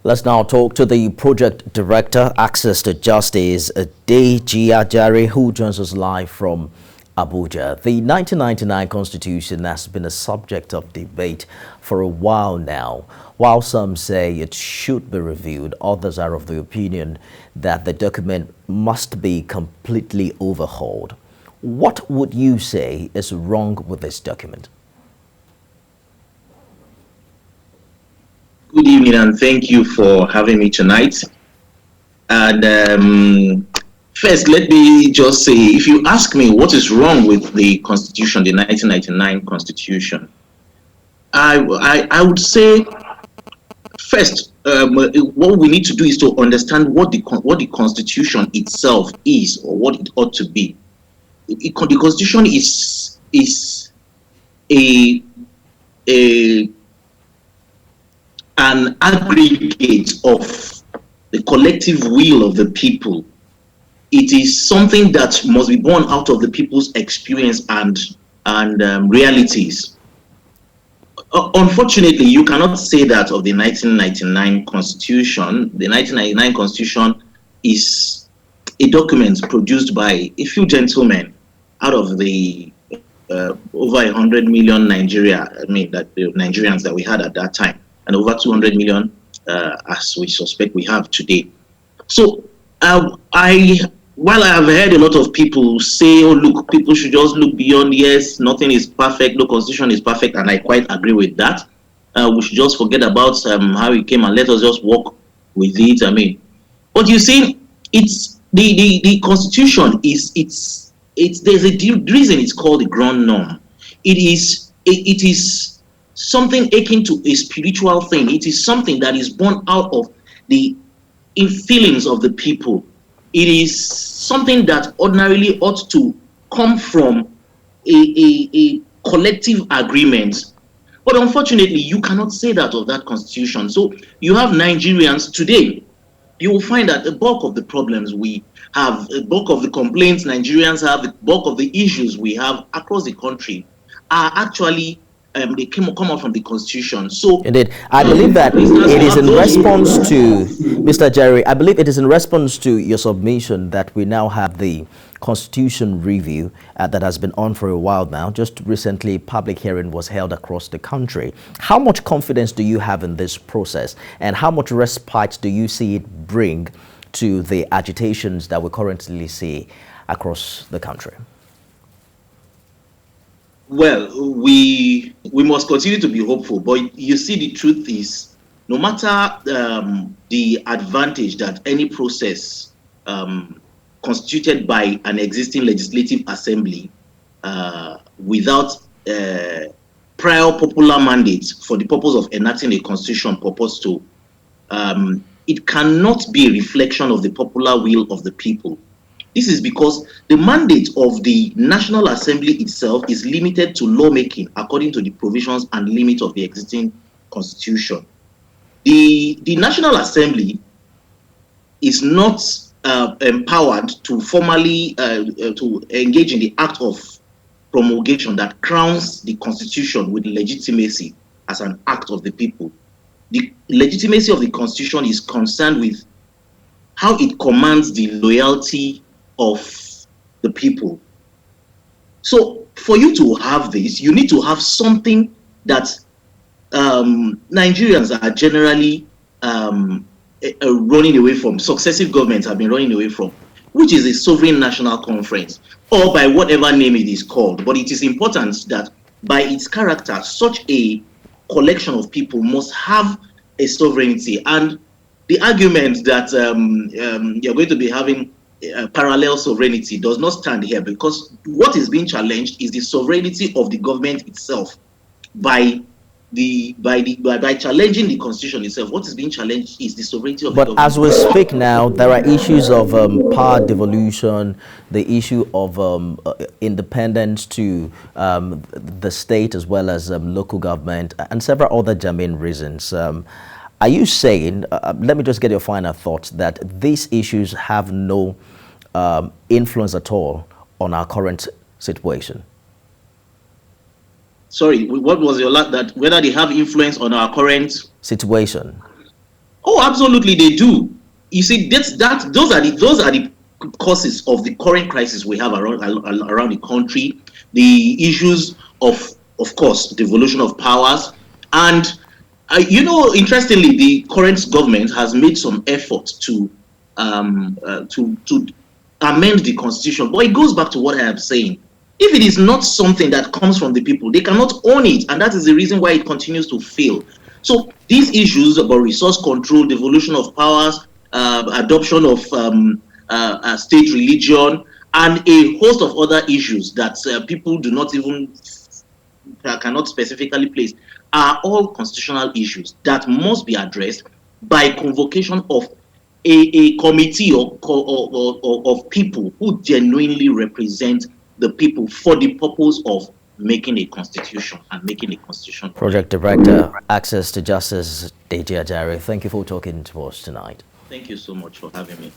Let's now talk to the project director, Access to Justice, Deji Ajare, who joins us live from Abuja. The 1999 Constitution has been a subject of debate for a while now. While some say it should be reviewed, others are of the opinion that the document must be completely overhauled. What would you say is wrong with this document? Good evening, and thank you for having me tonight. And first, let me just say, if you ask me what is wrong with the Constitution, the 1999 Constitution, I would say, first, what we need to do is to understand what the Constitution itself is, or what it ought to be. The Constitution is an aggregate of the collective will of the people. It is something that must be born out of the people's experience and realities. Unfortunately, you cannot say that of the 1999 Constitution. The 1999 Constitution is a document produced by a few gentlemen out of the over 100 million Nigerians that we had at that time, and over 200 million as we suspect we have today. So while I have heard a lot of people say, oh look, people should just look beyond, yes, nothing is perfect, no constitution is perfect, and I quite agree with that. We should just forget about how it came and let us just work with it. But you see, it's the constitution there's a reason it's called the ground norm. It is something akin to a spiritual thing. It is something that is born out of the feelings of the people. It is something that ordinarily ought to come from a collective agreement. But unfortunately, you cannot say that of that constitution. So you have Nigerians today. You will find that the bulk of the problems we have, the bulk of the complaints Nigerians have, the bulk of the issues we have across the country are actually they come out from the Constitution. So indeed, I believe that it is in response to Mr. Jerry. I believe it is in response to your submission that we now have the Constitution review that has been on for a while now. Just recently, public hearing was held across the country. How much confidence do you have in this process, and how much respite do you see it bring to the agitations that we currently see across the country? Well, we must continue to be hopeful, but you see, the truth is, no matter the advantage that any process constituted by an existing legislative assembly without prior popular mandates for the purpose of enacting a constitution purports to, it cannot be a reflection of the popular will of the people. This is because the mandate of the National Assembly itself is limited to lawmaking according to the provisions and limits of the existing constitution. The National Assembly is not empowered to formally to engage in the act of promulgation that crowns the constitution with legitimacy as an act of the people. The legitimacy of the constitution is concerned with how it commands the loyalty of the people. So for you to have this, you need to have something that Nigerians are generally running away from, successive governments have been running away from, which is a sovereign national conference, or by whatever name it is called. But it is important that by its character, such a collection of people must have a sovereignty. And the argument that you're going to be having parallel sovereignty does not stand here, because what is being challenged is the sovereignty of the government itself. By challenging the constitution itself, what is being challenged is the sovereignty of the government. But as we speak now, there are issues of power devolution, the issue of independence to the state as well as local government, and several other germane reasons. Are you saying, let me just get your final thoughts, that these issues have no influence at all on our current situation? Sorry, what was your last, that whether they have influence on our current situation? Oh, absolutely, they do. You see, those are the causes of the current crisis we have around the country. The issues of course, devolution of powers, and interestingly, the current government has made some effort to amend the constitution. But it goes back to what I am saying. If it is not something that comes from the people, they cannot own it, and that is the reason why it continues to fail. So these issues about resource control, devolution of powers, adoption of state religion, and a host of other issues that people do not even cannot specifically place, are all constitutional issues that must be addressed by convocation of a committee of people who genuinely represent the people for the purpose of making a constitution and making a constitution right. Project Director, Access to Justice, Deji Ajare, thank you for talking to us tonight. Thank you so much for having me.